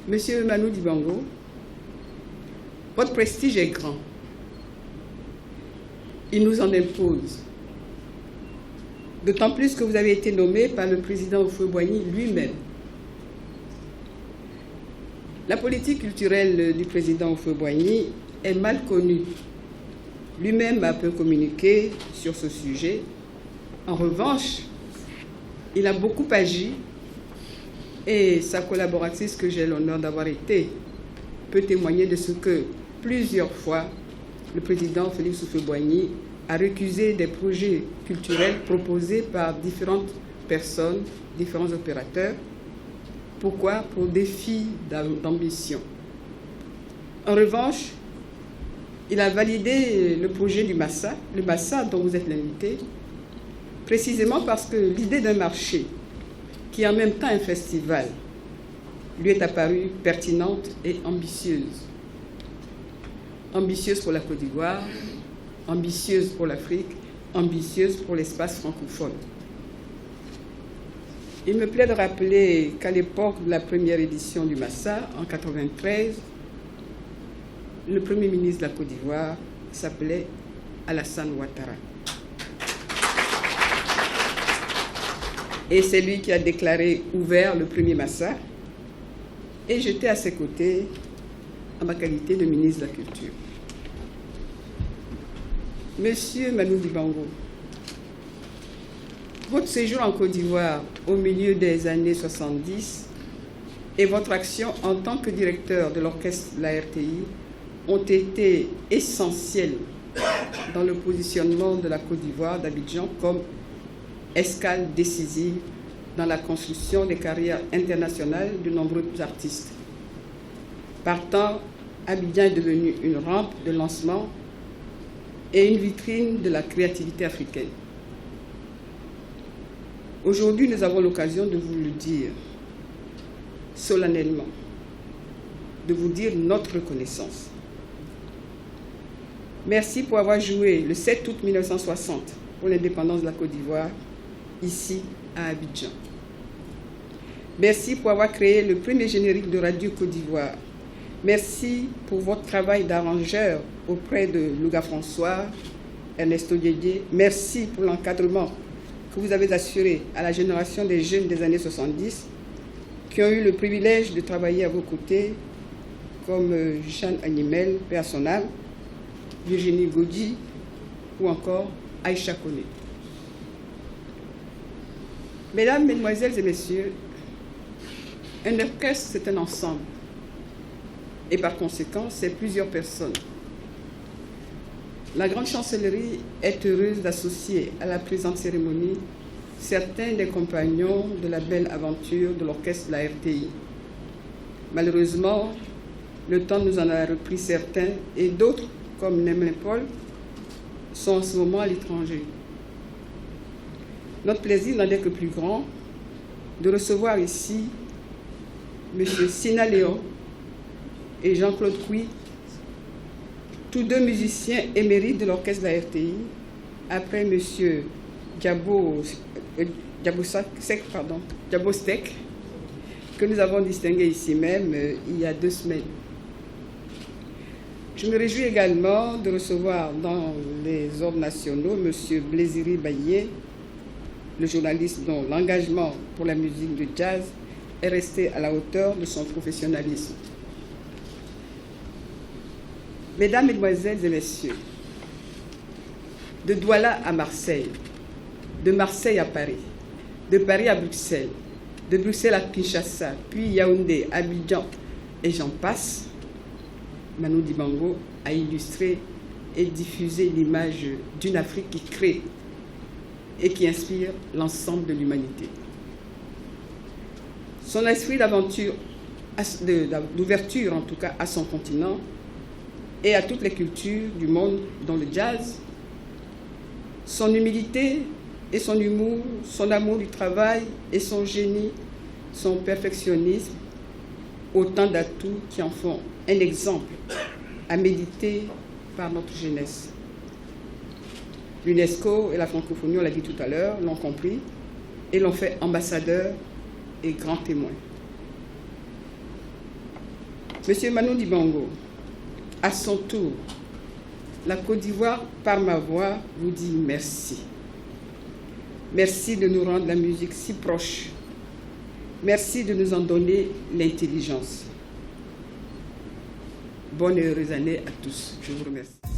Monsieur Manu Dibango, votre prestige est grand. Il nous en impose. D'autant plus que vous avez été nommé par le président Houphouët-Boigny lui-même. La politique culturelle du président Houphouët-Boigny est mal connue. Lui-même a peu communiqué sur ce sujet. En revanche, il a beaucoup agi et sa collaboratrice, que j'ai l'honneur d'avoir été, peut témoigner de ce que plusieurs fois le président Félix Houphouët-Boigny a récusé des projets culturels proposés par différentes personnes, différents opérateurs. Pourquoi? Pour défi d'ambition. En revanche, il a validé le projet du Massa, le Massa dont vous êtes l'invité, précisément parce que l'idée d'un marché, qui est en même temps un festival, lui est apparue pertinente et ambitieuse. Ambitieuse pour la Côte d'Ivoire, ambitieuse pour l'Afrique, ambitieuse pour l'espace francophone. Il me plaît de rappeler qu'à l'époque de la première édition du Massa, en 1993, le Premier ministre de la Côte d'Ivoire s'appelait Alassane Ouattara. Et c'est lui qui a déclaré ouvert le premier Massa. Et j'étais à ses côtés en ma qualité de ministre de la Culture. Monsieur Manu Dibango, votre séjour en Côte d'Ivoire au milieu des années 70 et votre action en tant que directeur de l'orchestre de la RTI ont été essentiels dans le positionnement de la Côte d'Ivoire d'Abidjan comme escale décisive dans la construction des carrières internationales de nombreux artistes. Partant, Abidjan est devenu une rampe de lancement et une vitrine de la créativité africaine. Aujourd'hui, nous avons l'occasion de vous le dire solennellement, de vous dire notre reconnaissance. Merci pour avoir joué le 7 août 1960 pour l'indépendance de la Côte d'Ivoire, ici à Abidjan. Merci pour avoir créé le premier générique de Radio Côte d'Ivoire. Merci pour votre travail d'arrangeur auprès de Louga François, Ernesto Didier. Merci pour l'encadrement que vous avez assuré à la génération des jeunes des années 70 qui ont eu le privilège de travailler à vos côtés, comme Jeanne Animel, paix à son âme, Virginie Gauddy ou encore Aïcha Koné. Mesdames, Mesdemoiselles et Messieurs, un orchestre, c'est un ensemble. Et par conséquent, c'est plusieurs personnes. La Grande Chancellerie est heureuse d'associer à la présente cérémonie certains des compagnons de la belle aventure de l'orchestre de la RTI. Malheureusement, le temps nous en a repris certains et d'autres, comme Nemelin Paul, sont en ce moment à l'étranger. Notre plaisir n'en est que plus grand de recevoir ici M. Sina Léon et Jean-Claude Couy, tous deux musiciens émérites de l'orchestre de la RTI, après M. Diabo Stek, que nous avons distingué ici même il y a 2 semaines. Je me réjouis également de recevoir dans les ordres nationaux M. Blésiri Baillier, le journaliste dont l'engagement pour la musique de jazz est resté à la hauteur de son professionnalisme. Mesdames, Mesdemoiselles et Messieurs, de Douala à Marseille, de Marseille à Paris, de Paris à Bruxelles, de Bruxelles à Kinshasa, puis Yaoundé, Abidjan et j'en passe, Manu Dibango a illustré et diffusé l'image d'une Afrique qui crée et qui inspire l'ensemble de l'humanité. Son esprit d'aventure, d'ouverture en tout cas à son continent et à toutes les cultures du monde, dont le jazz, son humilité et son humour, son amour du travail et son génie, son perfectionnisme, autant d'atouts qui en font un exemple à méditer par notre jeunesse. L'UNESCO et la francophonie, on l'a dit tout à l'heure, l'ont compris et l'ont fait ambassadeur et grand témoin. Monsieur Manu Dibango, à son tour, la Côte d'Ivoire, par ma voix, vous dit merci. Merci de nous rendre la musique si proche. Merci de nous en donner l'intelligence. Bonne et heureuse année à tous. Je vous remercie.